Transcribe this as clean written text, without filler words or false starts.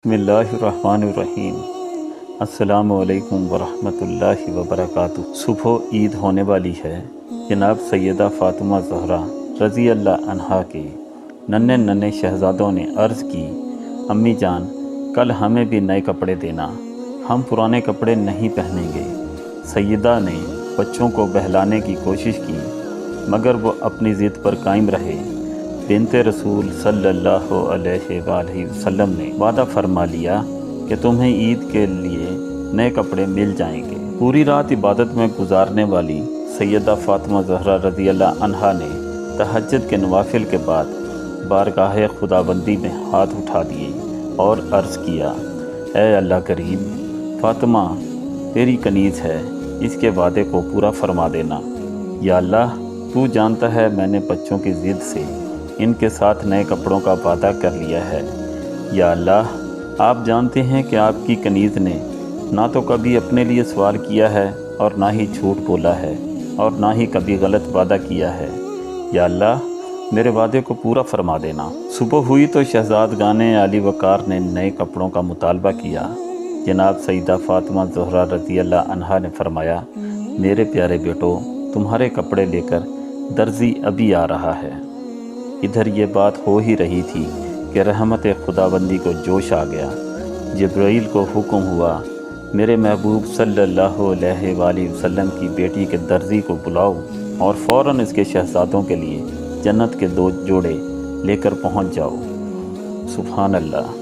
بسم اللہ الرحمن الرحیم۔ السلام علیکم ورحمۃ اللہ وبرکاتہ۔ صبح عید ہونے والی ہے۔ جناب سیدہ فاطمہ زہرا رضی اللہ عنہا کے ننھے شہزادوں نے عرض کی، امی جان کل ہمیں بھی نئے کپڑے دینا، ہم پرانے کپڑے نہیں پہنیں گے۔ سیدہ نے بچوں کو بہلانے کی کوشش کی مگر وہ اپنی ضد پر قائم رہے۔ بنت رسول صلی اللہ علیہ وآلہ وسلم نے وعدہ فرما لیا کہ تمہیں عید کے لیے نئے کپڑے مل جائیں گے۔ پوری رات عبادت میں گزارنے والی سیدہ فاطمہ زہرا رضی اللہ عنہا نے تہجد کے نوافل کے بعد بارگاہ خداوندی میں ہاتھ اٹھا دیے اور عرض کیا، اے اللہ کریم، فاطمہ تیری کنیز ہے، اس کے وعدے کو پورا فرما دینا۔ یا اللہ، تو جانتا ہے میں نے بچوں کی ضد سے ان کے ساتھ نئے کپڑوں کا وعدہ کر لیا ہے۔ یا اللہ، آپ جانتے ہیں کہ آپ کی کنیز نے نہ تو کبھی اپنے لیے سوال کیا ہے اور نہ ہی جھوٹ بولا ہے اور نہ ہی کبھی غلط وعدہ کیا ہے۔ یا اللہ، میرے وعدے کو پورا فرما دینا۔ صبح ہوئی تو شہزادگان عالی وقار نے نئے کپڑوں کا مطالبہ کیا۔ جناب سیدہ فاطمہ زہرا رضی اللہ عنہا نے فرمایا، میرے پیارے بیٹو، تمہارے کپڑے لے کر درزی ابھی آ رہا ہے۔ ادھر یہ بات ہو ہی رہی تھی کہ رحمت خداوندی کو جوش آ گیا۔ جبرائیل کو حکم ہوا، میرے محبوب صلی اللہ علیہ وآلہ وسلم کی بیٹی کے درزی کو بلاؤ اور فوراً اس کے شہزادوں کے لیے جنت کے 2 جوڑے لے کر پہنچ جاؤ۔ سبحان اللہ۔